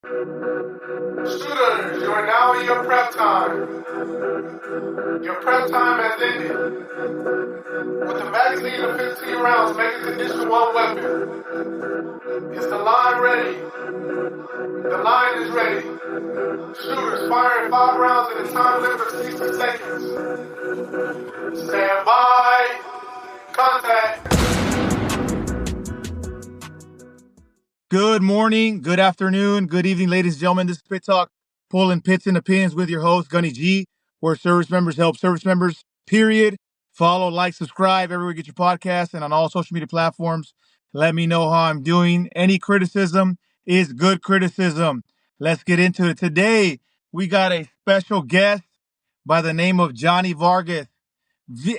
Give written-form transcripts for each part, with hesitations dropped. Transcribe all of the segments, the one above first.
Students, you are now in your prep time. Your prep time has ended. With the magazine of 15 rounds making the issue one weapon. Is the line ready? The line is ready. Shooters firing 5 rounds in a time limit of 60 seconds. Stand by. Contact. Good morning, good afternoon, good evening, ladies and gentlemen. This is Pit Talk, pulling pits and opinions with your host, Gunny G, where service members help service members, period. Follow, like, subscribe everywhere you get your podcast and on all social media platforms. Let me know how I'm doing. Any criticism is good criticism. Let's get into it. Today, we got a special guest by the name of Johnny Vargas,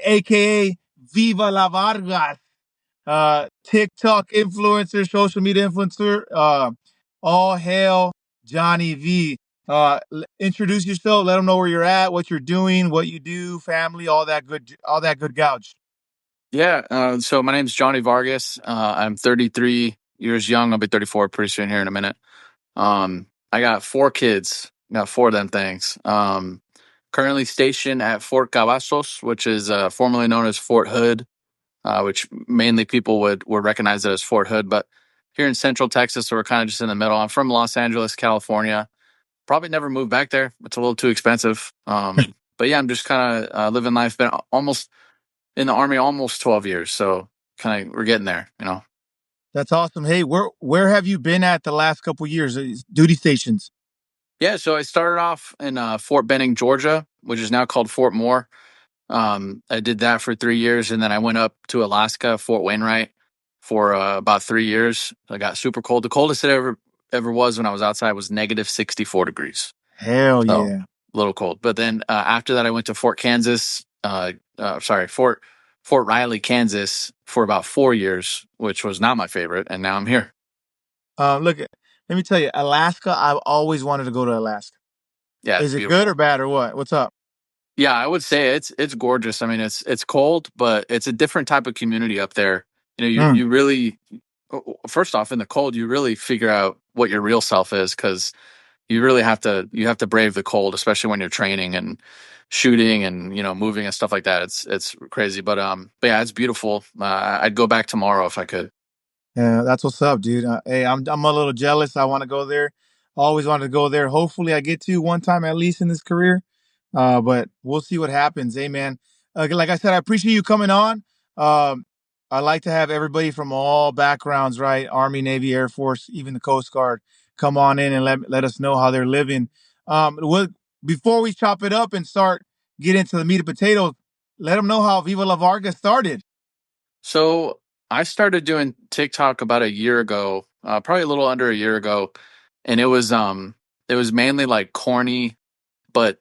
aka Viva la Vargas. TikTok influencer, social media influencer. All hail Johnny V. Introduce yourself. Let them know where you're at, what you're doing, what you do, family, all that good gouge. Yeah, so my name's Johnny Vargas. I'm 33 years young. I'll be 34 pretty soon here in a minute. I got 4 kids. Got 4 of them things. Currently stationed at Fort Cavazos, which is formerly known as Fort Hood, which mainly people would recognize it as Fort Hood. But here in Central Texas, so we're kind of just in the middle. I'm from Los Angeles, California. Probably never move back there. It's a little too expensive. But yeah, I'm just kind of living life. Been almost in the Army almost 12 years. So kind of we're getting there. That's awesome. Hey, where have you been at the last couple years? Duty stations. Yeah, so I started off in Fort Benning, Georgia, which is now called Fort Moore. I did that for 3 years, and then I went up to Alaska, Fort Wainwright, for about 3 years. I got super cold. The coldest it ever was when I was outside was negative 64 degrees. Hell So yeah. a little cold. But then after that, I went to Fort Riley, Kansas, for about 4 years, which was not my favorite, and now I'm here. Look, let me tell you, Alaska. I've always wanted to go to Alaska. Yeah, it's Is it good or beautiful. bad or what? What's up? Yeah, I would say it's gorgeous. I mean, it's cold, but it's a different type of community up there. Mm, You really first off in the cold, you really figure out what your real self is because you have to brave the cold, especially when you're training and shooting and moving and stuff like that. It's crazy, but yeah, it's beautiful. I'd go back tomorrow if I could. yeah, that's what's up, dude. Hey, I'm a little jealous. I want to go there. Always wanted to go there. Hopefully, I get to one time at least in this career. But we'll see what happens. Hey, man. Like I said, I appreciate you coming on. Um, I like to have everybody from all backgrounds, right? Army, Navy, Air Force, even the Coast Guard, come on in and let us know how they're living. Before we chop it up and start get into the meat and potatoes, let them know how Viva la Vargas started. So I started doing TikTok about a year ago, probably a little under a year ago, and it was mainly like corny, but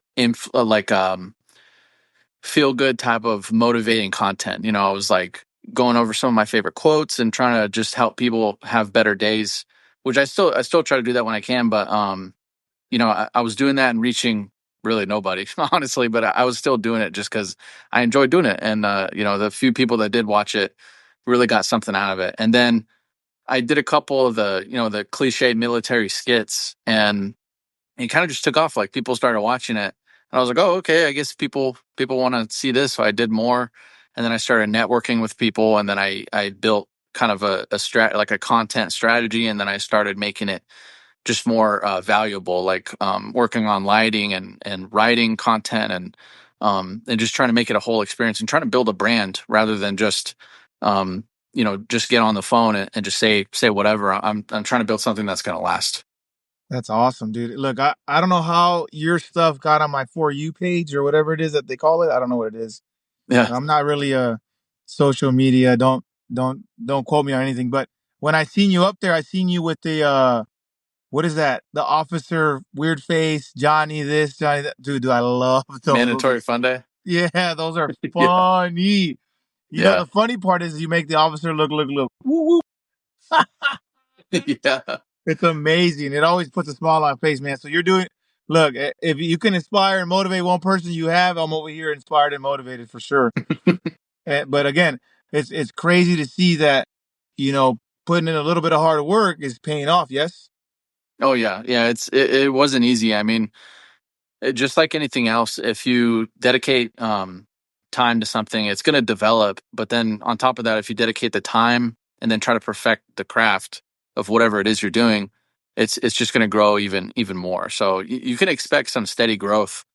feel good type of motivating content. I was like going over some of my favorite quotes and trying to just help people have better days, which I still try to do that when I can, but I was doing that and reaching really nobody, honestly, but I was still doing it just because I enjoyed doing it. And, the few people that did watch it really got something out of it. And then I did a couple of the cliched military skits and it kind of just took off. Like people started watching it and I was like, oh, okay, I guess people want to see this. So I did more. And then I started networking with people and then I built kind of like a content strategy. And then I started making it just more valuable, like working on lighting and writing content and just trying to make it a whole experience and trying to build a brand rather than just just get on the phone and just say whatever. I'm trying to build something that's going to last. That's awesome, dude. Look, I don't know how your stuff got on my For You page or whatever it is that they call it. I don't know what it is. Yeah, I'm not really a social media. Don't quote me on anything. But when I seen you up there, I seen you with the what is that? The officer, weird face, Johnny this, Johnny that. Dude, I love those. mandatory fun day. Yeah, those are Yeah, funny. You know, yeah, the funny part is you make the officer look. Woo woo. yeah. It's amazing. It always puts a smile on my face, man. So you're doing. Look, if you can inspire and motivate one person, you have. I'm over here inspired and motivated for sure. But again, it's crazy to see that, you know, putting in a little bit of hard work is paying off. Yes. Oh yeah, yeah. It wasn't easy. I mean, just like anything else, if you dedicate time to something, it's going to develop. But then on top of that, if you dedicate the time and then try to perfect the craft of whatever it is you're doing, it's just going to grow even more. So you can expect some steady growth,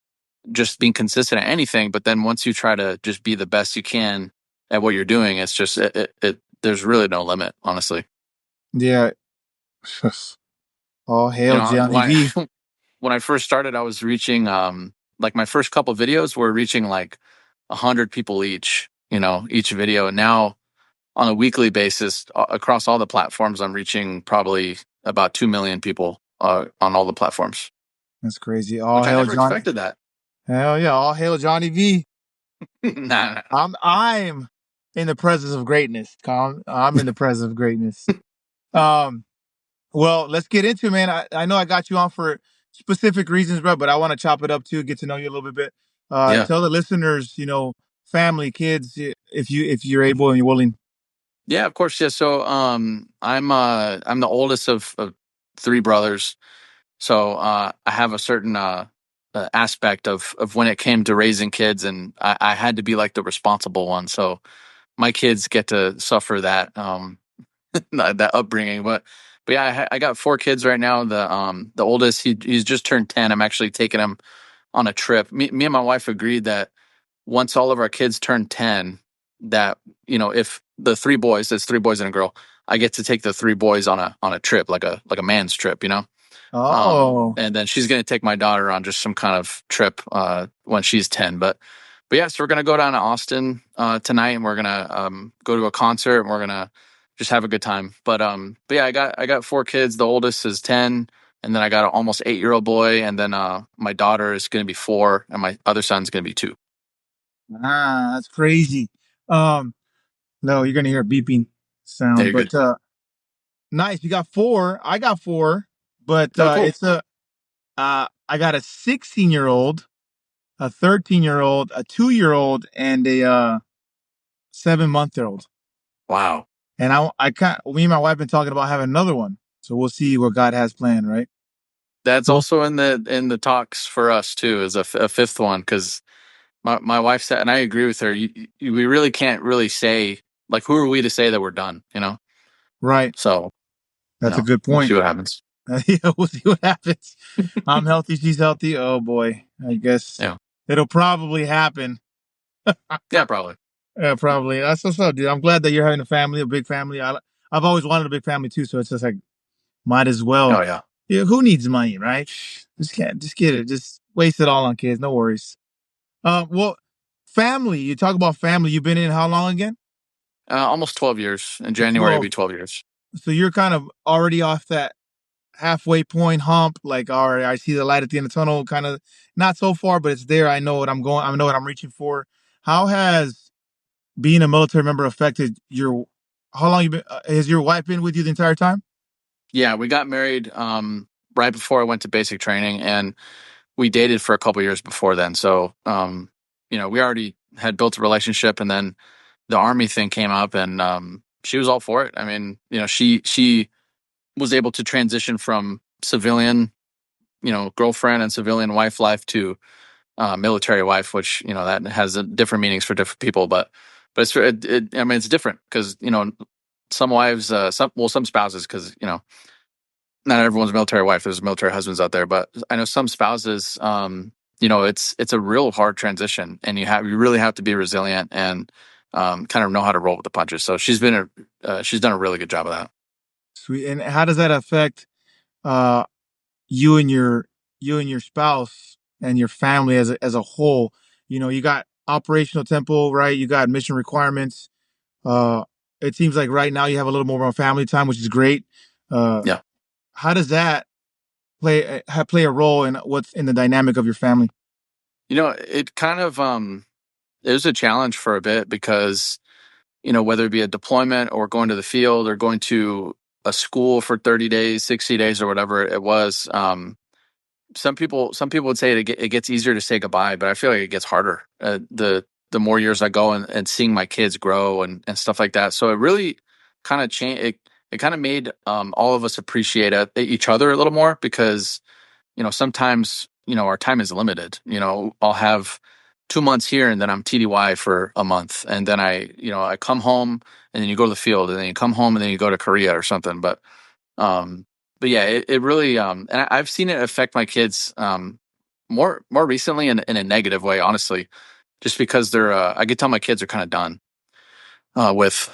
just being consistent at anything. But then once you try to just be the best you can at what you're doing, it's just there's really no limit, honestly. Yeah. All You hail know, Johnny V. when I first started, I was reaching like my first couple videos were reaching like 100 people each, each video. And now on a weekly basis across all the platforms, I'm reaching probably about 2 million people on all the platforms, That's crazy. All which I hail never Johnny. expected that. Hell yeah. All hail Johnny V. Nah. I'm in the presence of greatness. I'm in the presence of greatness. Um, well, let's get into it, man. I know I got you on for specific reasons, bro, but I want to chop it up too, get to know you a little bit. Yeah. Tell the listeners, family, kids, if you're able and you're willing. Yeah, of course. Yeah. So I'm the oldest of three brothers. So I have a certain aspect of when it came to raising kids, and I had to be like the responsible one. So my kids get to suffer that that upbringing. But yeah, I got four kids right now. The oldest he's just turned 10. I'm actually taking him on a trip. Me and my wife agreed that once all of our kids turn 10, that if the three boys, there's three boys and a girl, I get to take the three boys on a trip, like a man's trip, Oh, and then she's going to take my daughter on just some kind of trip when she's 10. But yeah, so we're going to go down to Austin tonight, and we're going to go to a concert, and we're going to just have a good time. But yeah, I got four kids. The oldest is 10, and then I got an almost 8-year-old boy, and then my daughter is going to be 4, and my other son's going to be 2. that's crazy. Um, no, you're gonna hear a beeping Yeah, sound, you're good. but nice. You got four. I got four, but Oh, cool. I got a 16-year-old, a 13-year-old, a 2-year-old, and a 7-month-old. Wow. And I can't. Me and my wife been talking about having another one, so we'll see what God has planned, right? That's So also in the talks for us too, is a fifth one, because my wife said, and I agree with her. We really can't really say, like, who are we to say that we're done? right, So that's a good we'll see point. what happens. Yeah, we'll see what happens. I'm healthy, she's healthy. Oh boy, I guess Yeah, it'll probably happen. yeah, probably. Yeah, probably. That's what's up, dude. I'm glad that you're having a family, a big family. I've always wanted a big family too, so it's just like might as well. Oh yeah. Yeah, who needs money, right? Just get it. Just waste it all on kids. No worries. Well, family. You talk about family. You've been in how long again? Almost 12 years. In January, it'll 12. be 12 years. So you're kind of already off that halfway point hump. Like, all right, I see the light at the end of the tunnel. Kind of not so far, but it's there. I know what I'm going. I know what I'm reaching for. How has being a military member affected your? How long you been? Has your wife been with you the entire time? Yeah, we got married right before I went to basic training, and we dated for a couple years before then. So, we already had built a relationship, and then the army thing came up, and she was all for it. I mean, she was able to transition from civilian, girlfriend and civilian wife life to military wife, which that has different meanings for different people. But I mean, it's different because some wives, some spouses, because not everyone's a military wife. There's military husbands out there, but I know some spouses. It's a real hard transition, and you really have to be resilient and kind of know how to roll with the punches. So she's done a really good job of that. Sweet. And how does that affect uh you and your spouse and your family as a whole? You got operational tempo, right? You got mission requirements. Uh, it seems like right now you have a little more family time, which is great. Uh, Yeah. how does that play a role in what's in the dynamic of your family? It kind of it was a challenge for a bit because whether it be a deployment or going to the field or going to a school for 30 days, 60 days, or whatever it was. Some people would say it gets easier to say goodbye, but I feel like it gets harder the more years I go and seeing my kids grow and stuff like that. So it really kind of changed. it kind of made all of us appreciate each other a little more, because sometimes our time is limited. I'll have 2 months here, and then I'm TDY for a month, and then I come home, and then you go to the field, and then you come home, and then you go to Korea or something. Um, but yeah, it really and I've seen it affect my kids more recently in a negative way, honestly, just because I could tell my kids are kind of done with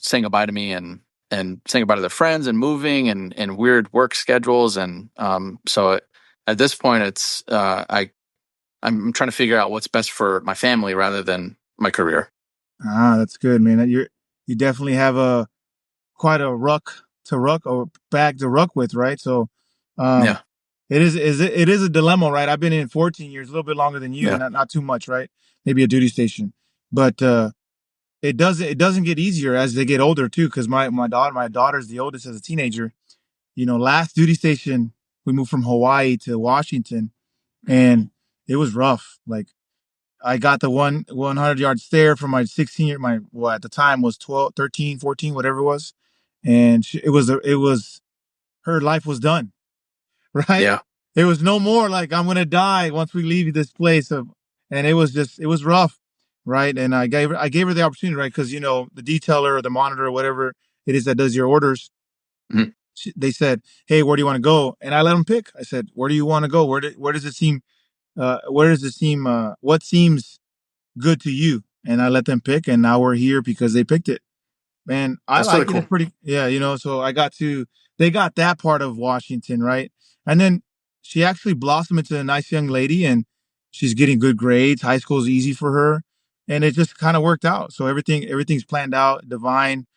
saying goodbye to me, and saying goodbye to their friends, and moving, and weird work schedules, and at this point it's I'm trying to figure out what's best for my family rather than my career. That's good, man. You definitely have a quite a ruck to ruck or bag to ruck with, right? So, um, Yeah, it is a dilemma, right? I've been in 14 years, a little bit longer than you, yeah, not too much, right? Maybe a duty station, but it doesn't get easier as they get older too. Because my daughter's the oldest as a teenager. Last duty station we moved from Hawaii to Washington, and it was rough. Like I got the 100-yard stare from my 16 year my well at the time was 12, 13, 14, whatever it was, and it was her life was done, right? yeah. It was no more like I'm gonna die once we leave this place and it was rough, right? And I gave her the opportunity, right? Because the detailer or the monitor or whatever it is that does your orders, Mhm. they said, "Hey, where do you want to go?" And I let them pick. I said, "Where do you want to go? Where does it seem? Where does it seem? What seems good to you?" And I let them pick, and now we're here because they picked it. Man, I That's really like it. cool. It's pretty, yeah, so they got that part of Washington, right? And then she actually blossomed into a nice young lady, and she's getting good grades. High school is easy for her, and it just kind of worked out. So everything's planned out, divine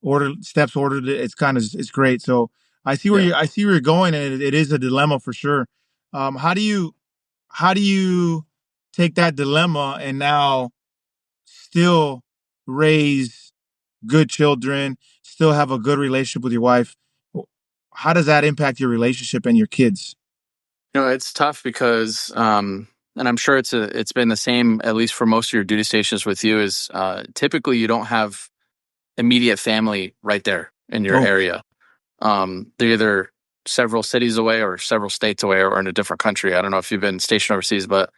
ordered. It's great. So Yeah. I see where you're going, and it is a dilemma for sure. How do you take that dilemma and now still raise good children, still have a good relationship with your wife? How does that impact your relationship and your kids? It's tough because, and I'm sure it's been the same, at least for most of your duty stations with you, is typically you don't have immediate family right there in your Oh, area. They're either several cities away or several states away or in a different country. I don't know if you've been stationed overseas, but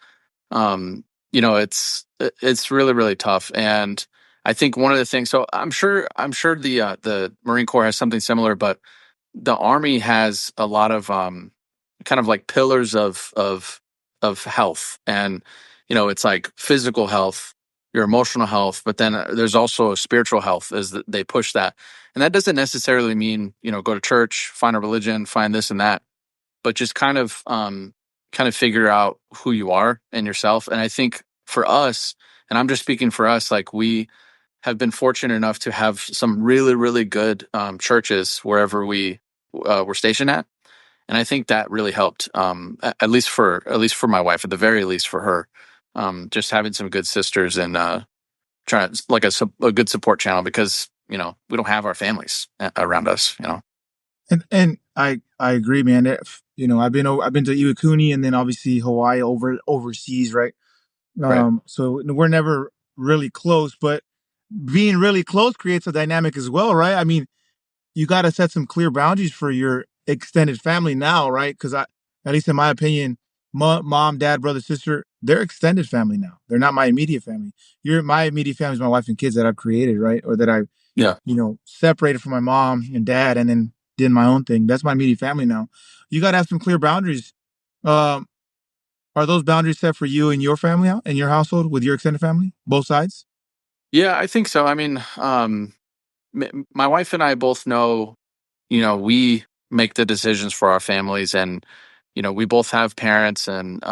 it's really, really tough. And I think one of the things, so I'm sure the Marine Corps has something similar, but the Army has a lot of kind of like pillars of health. And it's like physical health, your emotional health, but then there's also a spiritual health, as they push that. And that doesn't necessarily mean go to church, find a religion, find this and that, but just kind of figure out who you are and yourself. And I think for us, and I'm just speaking for us, like we have been fortunate enough to have some really, really good churches wherever we were stationed at, and I think that really helped. At least for my wife, at the very least for her, just having some good sisters, and trying to, like a good support channel, because we don't have our families around us. and I agree, man. I've been to Iwakuni and then obviously Hawaii overseas, right? Right. So we're never really close, but being really close creates a dynamic as well, right? I mean, you got to set some clear boundaries for your extended family now, right? Because at least in my opinion, mom, dad, brother, sister, they're extended family now. They're not my immediate family. My immediate family is my wife and kids that I've created, right? Or that I, Yeah. separated from my mom and dad and then did my own thing. That's my immediate family now. You got to have some clear boundaries. Um, are those boundaries set for you and your family out in your household with your extended family, both sides? Yeah, I think so. I mean, my wife and I both know, we make the decisions for our families, and we both have parents, and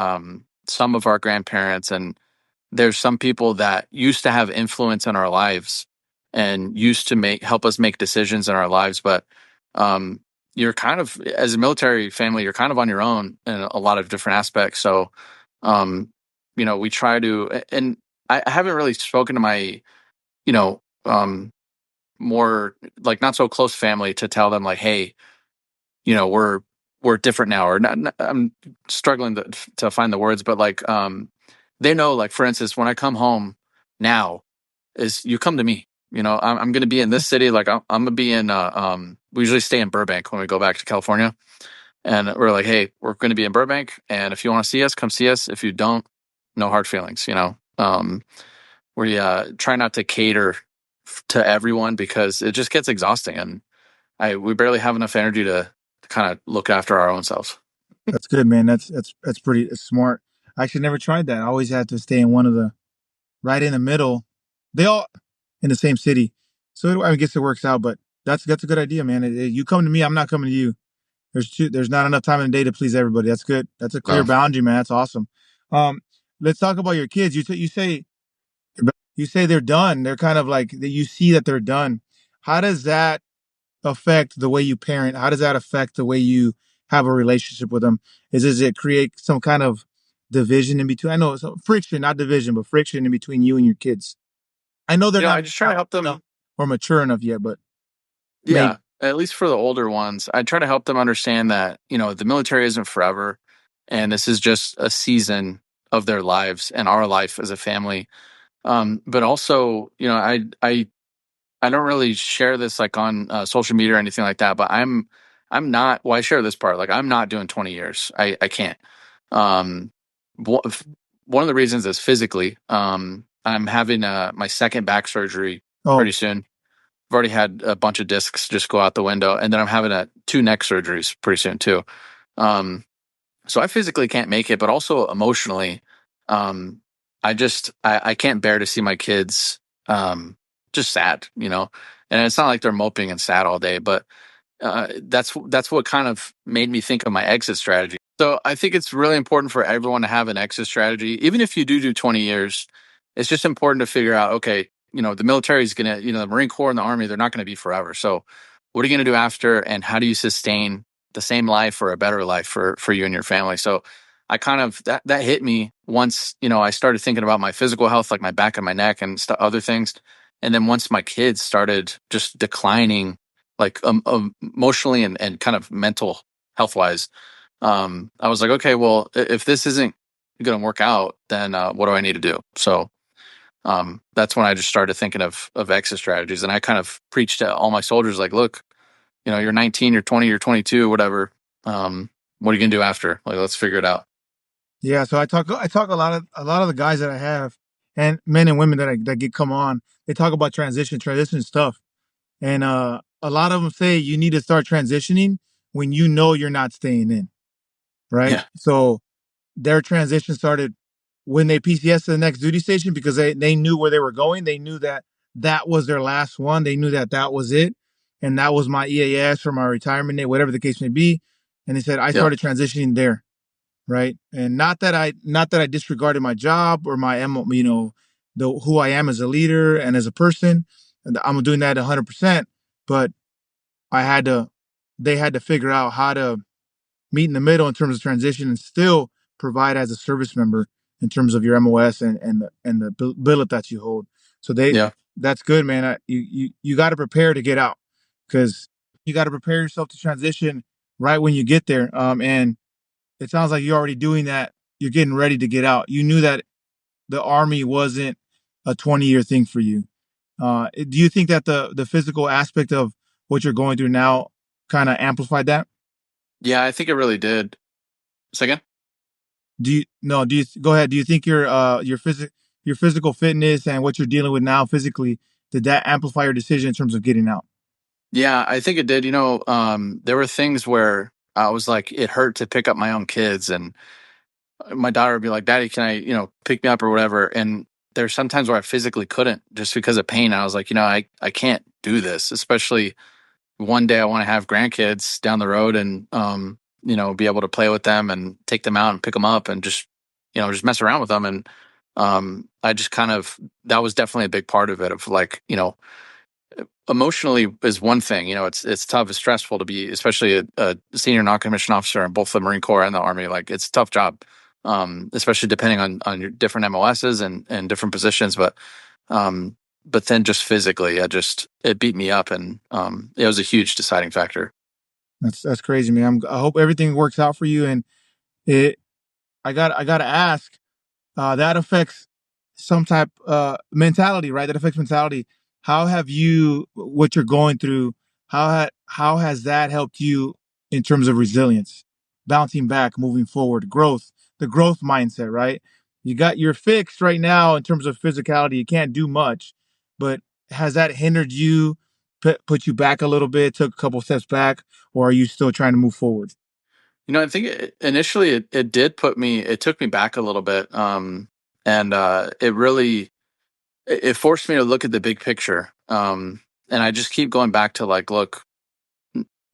some of our grandparents, and there's some people that used to have influence in our lives and used to help us make decisions in our lives. But um, you're kind of, as a military family, you're kind of on your own in a lot of different aspects. So um, we try to, and I haven't really spoken to my you know more like not so close family to tell them, like, hey, we're different now, or not. I'm struggling to find the words, but like they know, like, for instance, when I come home now, is you come to me. I'm going to be in this city. Like I'm going to be in, we usually stay in Burbank when we go back to California. And we're like, hey, we're going to be in Burbank. And if you want to see us, come see us. If you don't, no hard feelings, we try not to cater to everyone because it just gets exhausting. And we barely have enough energy to kind of look after our own selves. That's good, man. That's pretty smart. I actually never tried that. I always had to stay in one of the right in the middle. They all in the same city, so I guess it works out. But that's a good idea, man. You come to me, I'm not coming to you. There's not enough time in the day to please everybody. That's good. That's a clear No. boundary, man. That's awesome. Um, let's talk about your kids. You say they're done. They're kind of like that. You see that they're done. How does that affect the way you parent? How does that affect the way you have a relationship with them? Does it create some kind of division in between? I know it's friction, not division, but friction in between you and your kids. I know they're I not just try to help them. enough or mature enough yet, but maybe. Yeah, at least for the older ones, I try to help them understand that, the military isn't forever and this is just a season of their lives and our life as a family. But also, I don't really share this like on social media or anything like that, but I'm not, well, I share this part. Like I'm not doing 20 years. I can't. Um, wh- One of the reasons is physically, I'm having my second back surgery Oh, pretty soon. I've already had a bunch of discs just go out the window, and then I'm having two neck surgeries pretty soon too. Um, so I physically can't make it, but also emotionally, um, I can't bear to see my kids just sad, And it's not like they're moping and sad all day, but that's what kind of made me think of my exit strategy. So I think it's really important for everyone to have an exit strategy. Even if you do 20 years, it's just important to figure out, okay, the military is going to, the Marine Corps and the Army, they're not going to be forever. So what are you going to do after, and how do you sustain the same life or a better life for you and your family? So I kind of, that hit me once, I started thinking about my physical health, like my back and my neck and other things. And then once my kids started just declining, like emotionally and kind of mental health wise, I was like, okay, well, if this isn't going to work out, then what do I need to do? So that's when I just started thinking of exit strategies, and I kind of preached to all my soldiers, like, look, you're 19, you're 20, you're 22, whatever. What are you gonna do after? Like, let's figure it out. yeah. So I talk a lot of the guys that I have and men and women that get come on. They talk about transition stuff. And a lot of them say you need to start transitioning when you know you're not staying in, right? Yeah, So their transition started when they PCS to the next duty station because they knew where they were going. They knew that that was their last one. They knew that that was it. And that was my EAS for my retirement date, whatever the case may be. And they said, I yeah, started transitioning there. Right. And not that I disregarded my job or who I am as a leader and as a person. I'm doing that 100%. But I had to, they had to figure out how to meet in the middle in terms of transition and still provide as a service member in terms of your MOS and the billet that you hold. So yeah, that's good, man. You got to prepare to get out because you got to prepare yourself to transition right when you get there. And it sounds like you're already doing that. You're getting ready to get out. You knew that the army wasn't a 20-year thing for you. Do you think that the physical aspect of what you're going through now kind of amplified that? yeah. I think it really did. Second. Do you no? Do you go ahead? Do you think your physical fitness and what you're dealing with now physically did that amplify your decision in terms of getting out? Yeah, I think it did. There were things where I was like, it hurt to pick up my own kids, and my daughter would be like, "Daddy, can I, pick me up or whatever?" And there's sometimes where I physically couldn't just because of pain. I was like, I can't do this, especially one day I want to have grandkids down the road and be able to play with them and take them out and pick them up and just mess around with them. And I just kind of, that was definitely a big part of it, of like, emotionally is one thing. It's tough, it's stressful to be, especially a senior non-commissioned officer in both the Marine Corps and the Army. Like, it's a tough job, especially depending on your different MOSs and different positions. But then just physically, it beat me up, and it was a huge deciding factor. That's crazy, man. I hope everything works out for you. And it, I got to ask, that affects some type mentality, right? That affects mentality. how have you, what you're going through, how has that helped you in terms of resilience, bouncing back, moving forward, growth, the growth mindset, right? You're fixed right now in terms of physicality. You can't do much, but has that hindered you, put you back a little bit, took a couple steps back, or are you still trying to move forward? I think initially it did it took me back a little bit. And it really, it forced me to look at the big picture. And I just keep going back to like, look,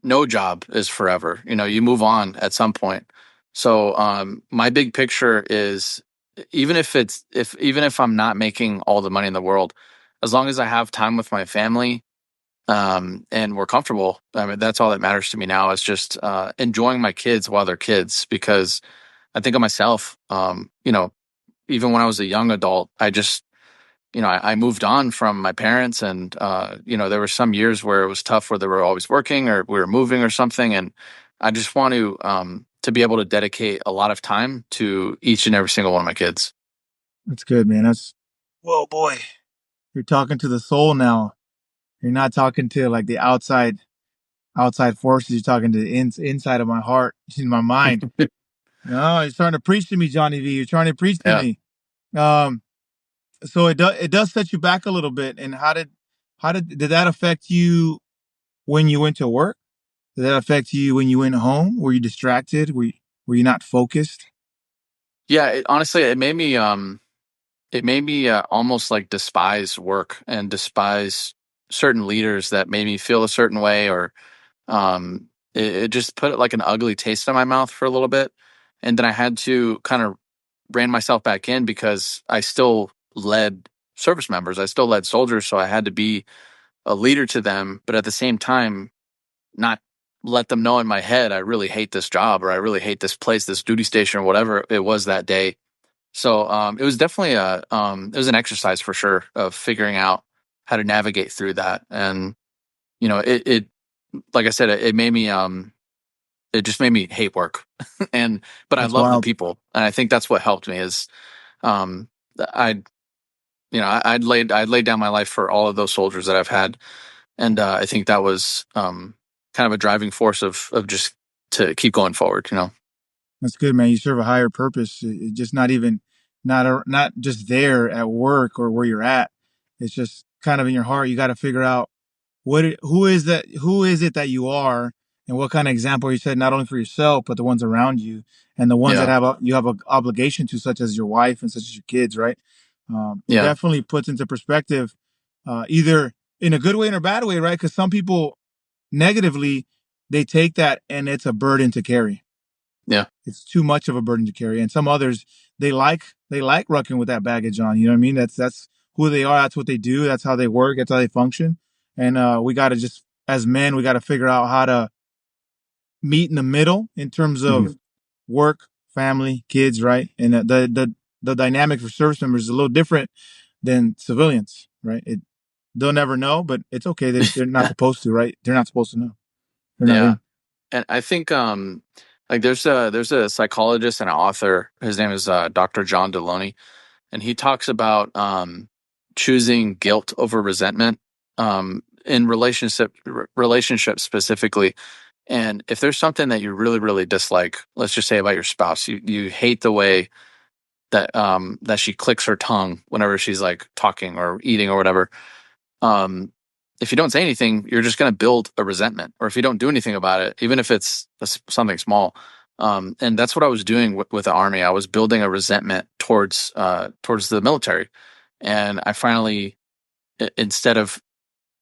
no job is forever. You move on at some point. So my big picture is, even if I'm not making all the money in the world, as long as I have time with my family, and we're comfortable, I mean, that's all that matters to me now, is just enjoying my kids while they're kids. Because I think of myself, even when I was a young adult, I moved on from my parents, and there were some years where it was tough, where they were always working or we were moving or something, and I just want to be able to dedicate a lot of time to each and every single one of my kids. That's good, man. Whoa, boy. You're talking to the soul now. You're not talking to like the outside forces. You're talking to the inside of my heart, in my mind. No, you're starting to preach to me, Johnny V. You're trying to preach to Yeah. me. Um, so it does set you back a little bit. And did that affect you when you went to work? Did that affect you when you went home? Were you distracted? Were you not focused? Yeah, honestly, it made me almost like despise work and despise certain leaders that made me feel a certain way, or it just put like an ugly taste in my mouth for a little bit. And then I had to kind of rein myself back in, because I still led service members, I still led soldiers, so I had to be a leader to them, but at the same time, not let them know in my head I really hate this job, or I really hate this place, this duty station, or whatever it was that day. So it was definitely it was an exercise for sure, of figuring out how to navigate through that. And it like I said, it made me it just made me hate work. But I That's love the wild. people, and I think that's what helped me is um I I'd laid down my life for all of those soldiers that I've had, and I think that was kind of a driving force of just to keep going forward. That's good, man. You serve a higher purpose. Just not even, not just there at work or where you're at. It's just kind of in your heart. You got to figure out who is it that you are, and what kind of example you set, not only for yourself, but the ones around you, and the ones that Yeah, you have an obligation to, such as your wife and such as your kids, right? It yeah, definitely puts into perspective, either in a good way and a bad way, right? Because some people negatively, they take that and it's a burden to carry. yeah, It's too much of a burden to carry. And some others, they like rucking with that baggage on. You know what I mean? That's who they are. That's what they do. That's how they work. That's how they function. And we got to just, as men, we got to figure out how to meet in the middle in terms hmm, of work, family, kids, right? And the dynamic for service members is a little different than civilians, right? They'll never know, but it's okay. They're not supposed to, right? They're not supposed to know. They're not yeah. in. And I think like there's a psychologist and an author. His name is Dr. John Deloney, and he talks about choosing guilt over resentment in relationships specifically. And if there's something that you really really dislike, let's just say about your spouse, you hate the way that she clicks her tongue whenever she's like talking or eating or whatever. um, if you don't say anything, you're just going to build a resentment. Or if you don't do anything about it, even if it's something small. And that's what I was doing with the army. I was building a resentment towards the military. And I finally, instead of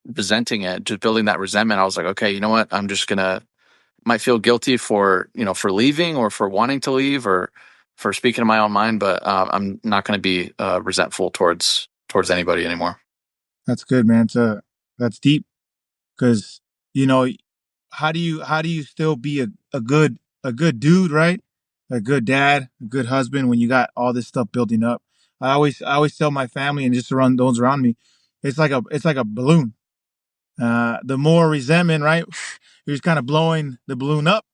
resenting it, just building that resentment, I was like, okay, you know what? I'm just gonna, might feel guilty for, for leaving, or for wanting to leave, or for speaking to my own mind, but I'm not going to be resentful towards anybody anymore. That's good, man. That's deep. Because you know, how do you still be a good dude, right? A good dad, a good husband when you got all this stuff building up. I always tell my family and just around those around me, it's like a balloon. The more resentment, right? You're just kind of blowing the balloon up,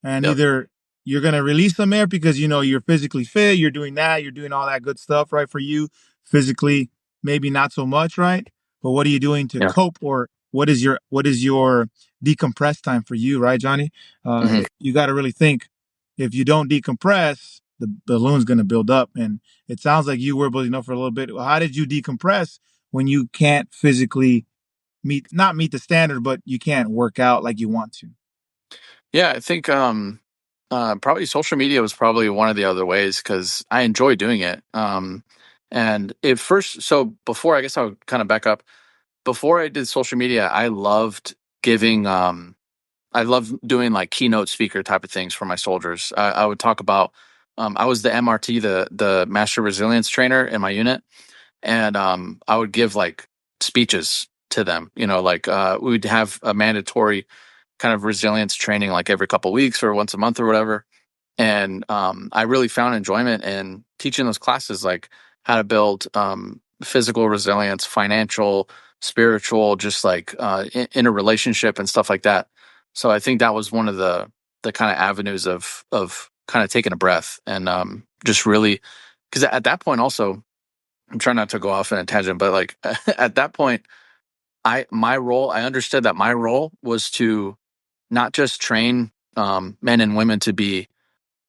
and Yep. either you're gonna release some air because you're physically fit, you're doing that, you're doing all that good stuff, right? For you physically, maybe not so much, right? but what are you doing to Yeah. cope, or what is your decompress time for you, right, Johnny? Hmm. You got to really think. If you don't decompress, the balloon's going to build up, and it sounds like you were building up for a little bit. How did you decompress when you can't physically not meet the standard, but you can't work out like you want to? Yeah, I think probably social media was probably one of the other ways because I enjoy doing it. And at first, so before, I guess I would kind of back up. Before I did social media, I loved giving. I loved doing like keynote speaker type of things for my soldiers. I would talk about. I was the MRT, the Master Resilience Trainer in my unit, and I would give like speeches to them. Like we would have a mandatory kind of resilience training like every couple weeks or once a month or whatever. And I really found enjoyment in teaching those classes, like how to build physical resilience, financial, spiritual, just like in a relationship and stuff like that. So I think that was one of the kind of avenues of kind of taking a breath and just really, because at that point also, I'm trying not to go off in a tangent, but like at that point, I understood that my role was to not just train men and women to be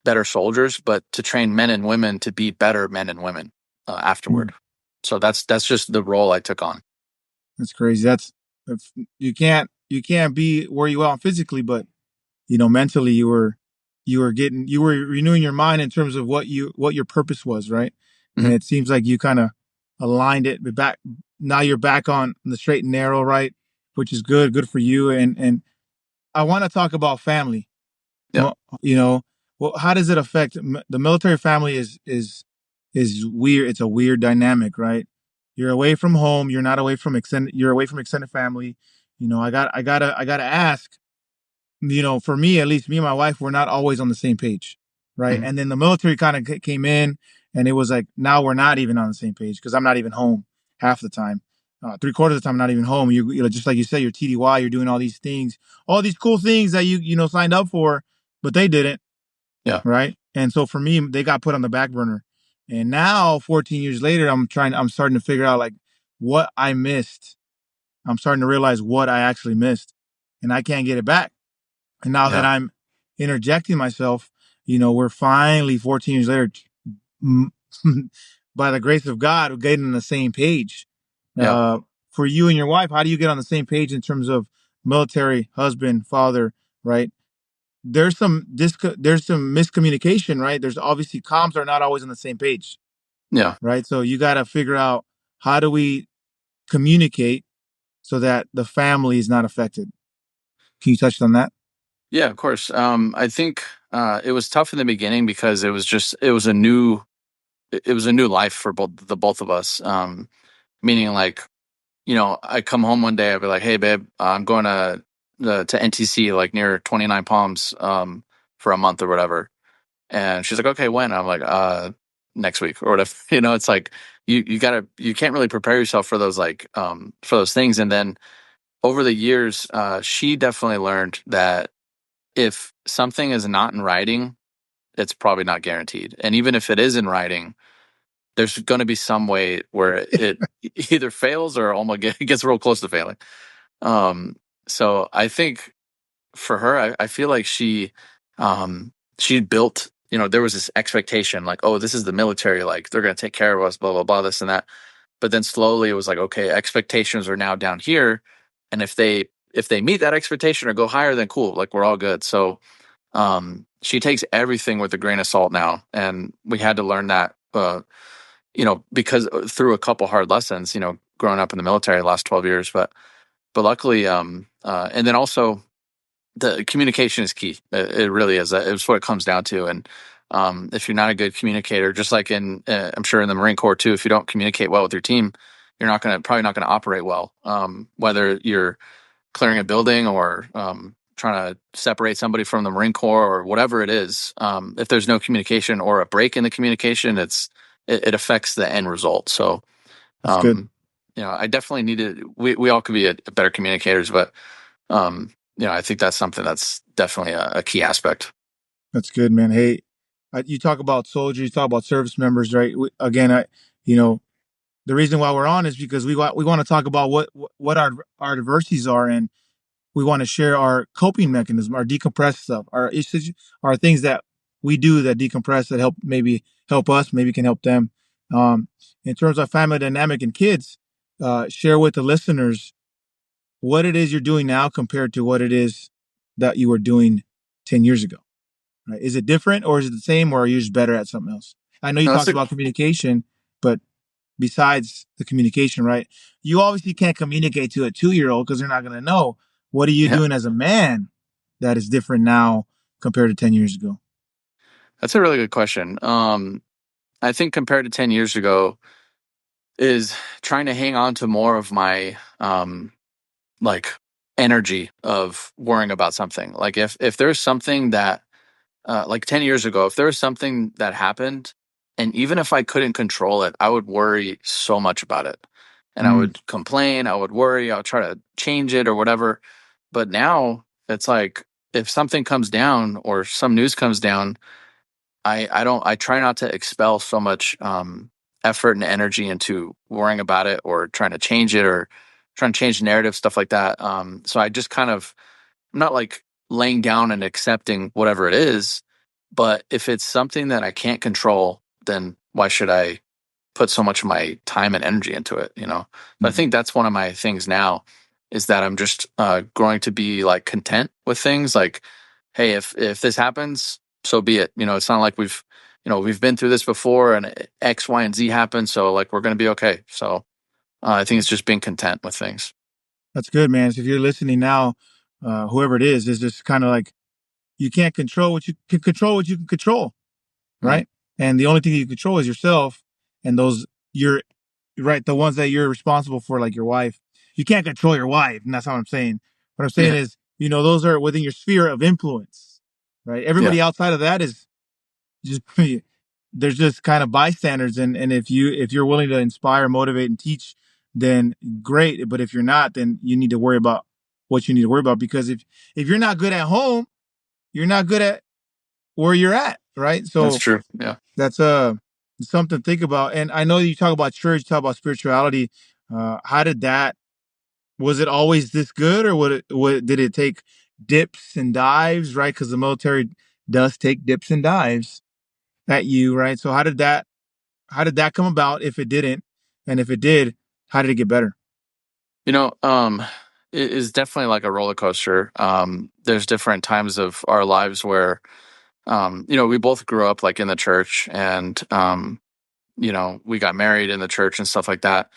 better soldiers, but to train men and women to be better men and women Mm, afterward. So that's just the role I took on. that's crazy. You can't be where you are physically, but mentally you were renewing your mind in terms of what your purpose was, right? And Hmm. it seems like you kind of aligned it back. Now you're back on the straight and narrow, right? Which is good for you. And I want to talk about family. Yeah, You know, well, how does it affect the military family? Is weird. It's a weird dynamic, right? You're away from home. You're not away from extended. You're away from extended family. I gotta ask. For me, at least me and my wife, we're not always on the same page, right? hmm, And then the military kind of came in, and it was like now we're not even on the same page because I'm not even home half the time. 3/4 of the time, I'm not even home. Just like you said, you're TDY, you're doing all these things, all these cool things that you signed up for, but they didn't, yeah, right? And so for me, they got put on the back burner. And now, 14 years later, I'm starting to figure out like what I missed. I'm starting to realize what I actually missed, and I can't get it back. And now that yeah, I'm interjecting myself, we're finally 14 years later, mm, by the grace of God, we're getting on the same page. yeah, Uh, for you and your wife, how do you get on the same page in terms of military, husband, father, right? There's some miscommunication, right? There's obviously comms are not always on the same page, yeah, right? So you got to figure out how do we communicate so that the family is not affected. Can you touch on that? yeah. Of course. I think it was tough in the beginning because it was a new life for both of us. Meaning like I come home one day, I'd be like, "Hey, babe, I'm going to NTC, like near 29 Palms, for a month or whatever." And she's like, "Okay, when?" I'm like, next week or whatever." It's like you can't really prepare yourself for those like for those things. And then over the years, she definitely learned that if something is not in writing, it's probably not guaranteed. And even if it is in writing, there's going to be some way where it either fails or almost gets real close to failing. Um, so I think for her, I feel like she built, there was this expectation like, oh, this is the military, like they're going to take care of us, blah, blah, blah, this and that. But then slowly it was like, okay, expectations are now down here. And if they meet that expectation or go higher, then cool, like we're all good. So she takes everything with a grain of salt now. And we had to learn that, because through a couple hard lessons, growing up in the military the last 12 years. But luckily, and then also, the communication is key. It really is. It's what it comes down to. And if you're not a good communicator, just like I'm sure in the Marine Corps too, if you don't communicate well with your team, you're probably not going to operate well. Whether you're clearing a building or trying to separate somebody from the Marine Corps or whatever it is, if there's no communication or a break in the communication, it affects the end result. So, That's good. um, I definitely needed. We all could be better communicators, but I think that's something that's definitely a key aspect. That's good, man. Hey, you talk about soldiers, you talk about service members, right? Again, you know, the reason why we're on is because we want to talk about what our adversities are, and we want to share our coping mechanism, our decompress stuff, our issues, our things that we do that decompress that help us, maybe can help them. Um, in terms of family dynamic and kids, share with the listeners what it is you're doing now compared to what it is that you were doing 10 years ago. Right? Is it different, or is it the same, or are you just better at something else? I know you No, that's talked a about communication, but besides the communication, right? You obviously can't communicate to a 2-year-old because they're not going to know. What are you yeah, doing as a man that is different now compared to 10 years ago? that's a really good question. I think compared to 10 years ago is trying to hang on to more of my like energy of worrying about something. Like if there's something that like 10 years ago, if there was something that happened, and even if I couldn't control it, I would worry so much about it. And I Mm, would complain, I would worry, I would try to change it or whatever. But now it's like if something comes down or some news comes down, I try not to expel so much effort and energy into worrying about it or trying to change it or trying to change the narrative, stuff like that. So I just kind of, I'm not like laying down and accepting whatever it is, but if it's something that I can't control, then why should I put so much of my time and energy into it, you know? But I mm, think that's one of my things now is that I'm just growing to be like content with things. Like, hey, if this happens, so be it. You know, it's not like we've been through this before and X, Y, and Z happened, so like we're gonna be okay. So I think it's just being content with things. that's good, man. So if you're listening now, whoever it is just kind of like you can't control what you can control, what you can control, Mm. right? And the only thing you control is yourself and those you're right, the ones that you're responsible for, like your wife. You can't control your wife, and that's not what I'm saying. What I'm saying Yeah, is, those are within your sphere of influence, right? yeah, Everybody outside of that is just there's just kind of bystanders, and if you're willing to inspire, motivate, and teach, then great. But if you're not, then you need to worry about what you need to worry about, because if you're not good at home, you're not good at where you're at, right? that's So true. Yeah. that's something to think about. And I know you talk about church, talk about spirituality. How did that? Was it always this good, or did it take dips and dives? Right, because the military does take dips and dives at you, right? So how did that come about? If it didn't, and if it did, how did it get better? You know, it is definitely like a roller coaster. There's different times of our lives where, we both grew up like in the church and, we got married in the church and stuff like that.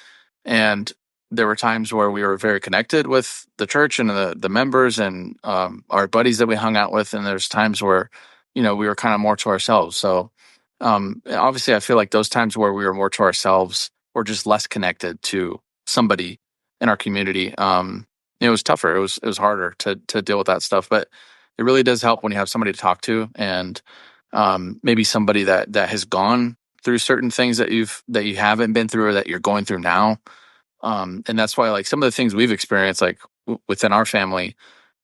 And there were times where we were very connected with the church and the members and our buddies that we hung out with. And there's times where, we were kind of more to ourselves. So obviously, I feel like those times where we were more to ourselves were just less connected to somebody in our community. It was tougher. It was harder to deal with that stuff. But it really does help when you have somebody to talk to and maybe somebody that has gone through certain things that you haven't been through or that you're going through now. And that's why like some of the things we've experienced like within our family,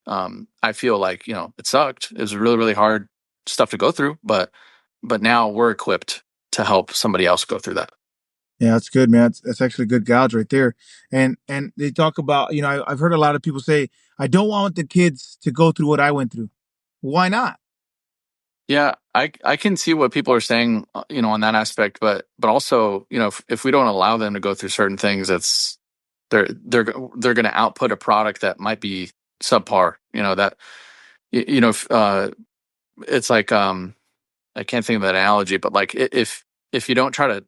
I feel like it sucked. It was really really hard stuff to go through, but now we're equipped to help somebody else go through that. Yeah, that's good, man. That's actually a good gouge right there. And they talk about, I've heard a lot of people say, I don't want the kids to go through what I went through. Why not? Yeah, I can see what people are saying, on that aspect, but also, if we don't allow them to go through certain things, it's they're going to output a product that might be subpar. That if, it's like I can't think of that analogy, but like if you don't try to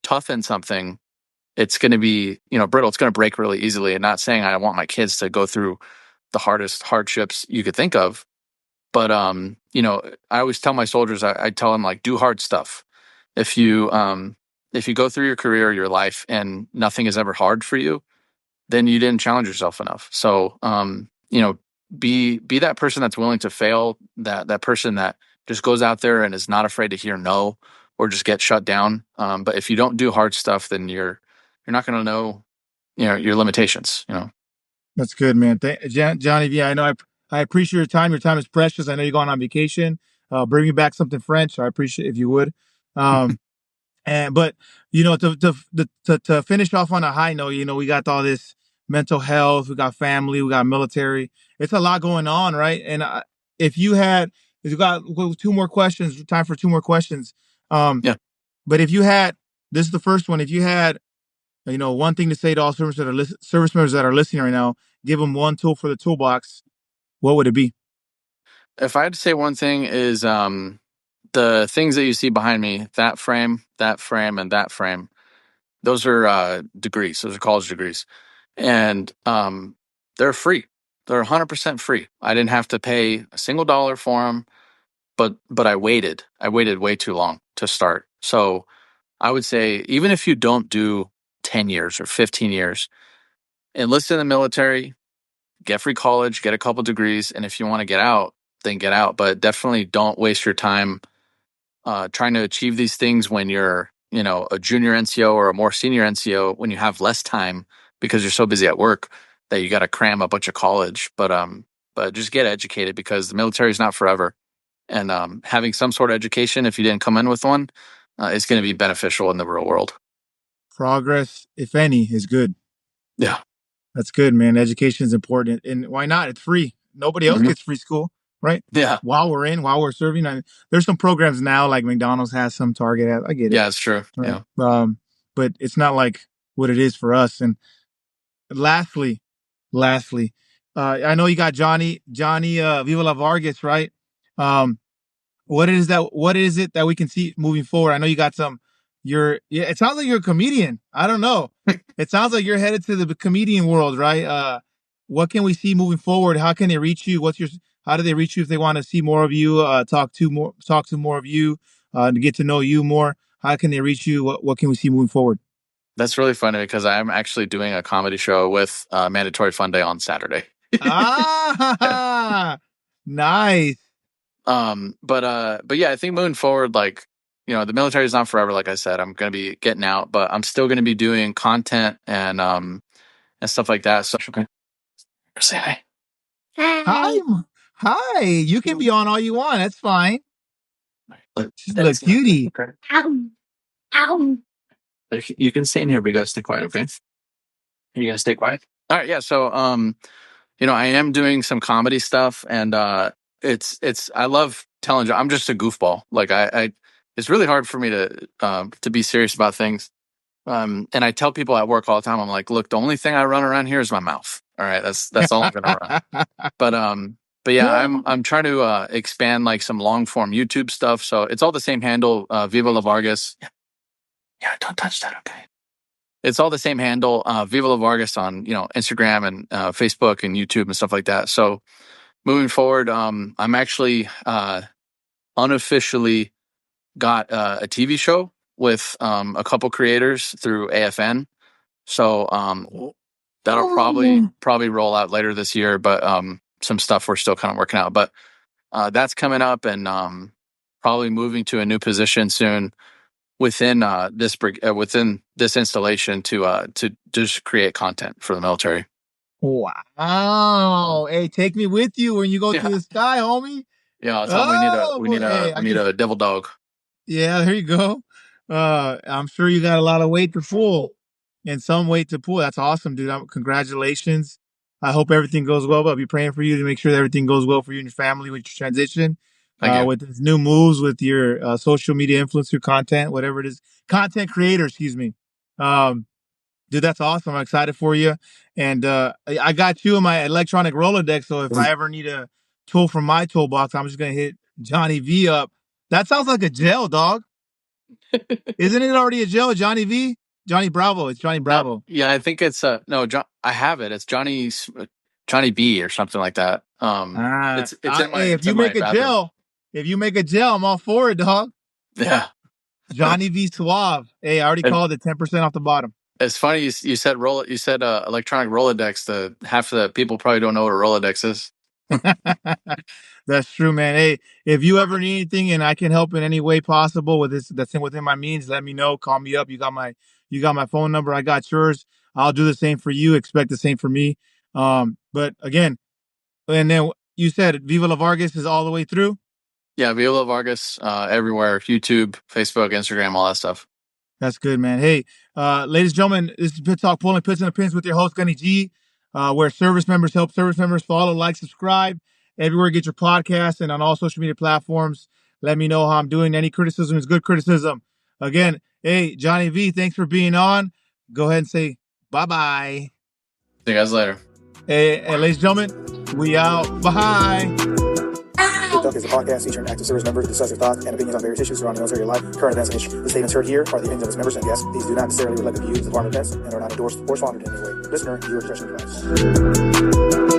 toughen something, it's going to be brittle. It's going to break really easily. And not saying I want my kids to go through the hardest hardships you could think of, but I always tell my soldiers, I tell them like do hard stuff. If you go through your career, your life, and nothing is ever hard for you, then you didn't challenge yourself enough. So be that person that's willing to fail, that person that just goes out there and is not afraid to hear no or just get shut down. But if you don't do hard stuff, then you're not going to know your limitations. That's good, man. Johnny, yeah, I know. I appreciate your time. Your time is precious. I know you're going on vacation. Bring me back something French. I appreciate if you would. Um, But to finish off on a high note, we got all this mental health, we got family, we got military. It's a lot going on, right? And if you got two more questions, time for two more questions. Um, Yeah. but if you had, this is the first one. If you had, one thing to say to all service members that are listening right now, give them one tool for the toolbox. What would it be? If I had to say one thing is the things that you see behind me, that frame, and that frame, those are degrees. Those are college degrees. And they're free. They're 100% free. I didn't have to pay a single dollar for them, but I waited. I waited way too long to start. So I would say even if you don't do 10 years or 15 years, enlist in the military, get free college, get a couple degrees, and if you want to get out, then get out. But definitely don't waste your time trying to achieve these things when you're, a junior NCO or a more senior NCO, when you have less time because you're so busy at work that you got to cram a bunch of college. But just get educated, because the military is not forever, and having some sort of education, if you didn't come in with one, is going to be beneficial in the real world. Progress, if any, is good. Yeah. That's good, man. Education is important. And why not? It's free. Nobody else gets free school, right? Yeah. While we're serving. There's some programs now, like McDonald's has some, Target has. I get it. Yeah, it's true. Right. Yeah. But it's not like what it is for us. And lastly, I know you got Johnny, Viva la Vargas, right? Um, what is it that we can see moving forward? I know you got it sounds like you're a comedian. I don't know. It sounds like you're headed to the comedian world, right? What can we see moving forward? How can they reach you? How do they reach you if they want to see more of you, talk to more of you, to get to know you more? How can they reach you? What can we see moving forward? That's really funny, because I'm actually doing a comedy show with Mandatory Fun Day on Saturday. Nice. But yeah, I think moving forward, like, the military is not forever. Like I said, I'm going to be getting out, but I'm still going to be doing content and stuff like that. So, okay. Say hi. Hi. Hi. You can be on all you want. That's fine. She's a little cutie. Okay. Ow. You can stay in here, but you gotta stay quiet, okay? You gonna stay quiet? All right, yeah. So, I am doing some comedy stuff, and it's I love telling jokes. I'm just a goofball. Like I it's really hard for me to be serious about things. And I tell people at work all the time, I'm like, look, the only thing I run around here is my mouth. All right, that's all I'm gonna run. But yeah, I'm trying to expand like some long form YouTube stuff. So it's all the same handle, Viva la Vargas. Yeah, don't touch that, okay? It's all the same handle, Viva la Vargas, on Instagram and Facebook and YouTube and stuff like that. So moving forward, I'm actually unofficially got a TV show with a couple creators through AFN. So that'll probably roll out later this year, but some stuff we're still kind of working out. But that's coming up, and probably moving to a new position soon within this installation to just create content for the military. Wow. Hey, take me with you when you go to the sky, homie. Yeah, we need a devil dog. Yeah, there you go. I'm sure you got a lot of weight to pull, and some weight to pull. That's awesome, dude. Congratulations. I hope everything goes well, but I'll be praying for you to make sure that everything goes well for you and your family with your transition. Thank you. With these new moves, with your social media influencer content, whatever it is, content creator, excuse me. Dude, that's awesome. I'm excited for you. And I got you in my electronic Rolodex, so if I ever need a tool from my toolbox, I'm just going to hit Johnny V up. That sounds like a gel, dog. Isn't it already a gel, Johnny V? Johnny Bravo. It's Johnny Bravo. No, yeah, I think it's no. I have it. It's Johnny B or something like that. It's in my. Hey, if you make a gel, I'm all for it, dog. Yeah. Johnny V Suave. Hey, I already called it 10% off the bottom. It's funny you said electronic Rolodex. Half of the people probably don't know what a Rolodex is. That's true, man. Hey, if you ever need anything and I can help in any way possible with this, that's within my means, let me know. Call me up. You got my phone number. I got yours. I'll do the same for you. Expect the same for me. But again, and then you said Viva la Vargas is all the way through. Yeah, Viva la Vargas, everywhere: YouTube, Facebook, Instagram, all that stuff. That's good, man. Hey, ladies and gentlemen, this is Pit Talk Pulling Pits and Pins with your host, Gunny G, where service members help service members. Follow, like, subscribe everywhere you get your podcast and on all social media platforms. Let me know how I'm doing. Any criticism is good criticism. Again, hey, Johnny V, thanks for being on. Go ahead and say bye-bye. See you guys later. Hey, ladies and gentlemen, we out. Bye. Pit Talk is a podcast featuring active service members who discuss their thoughts and opinions on various issues surrounding military life, current events, and issues. The statements heard here are the opinions of its members and guests. These do not necessarily reflect the views of the Department of Defense and are not endorsed or sponsored in any way. Listener, viewer discretion advised.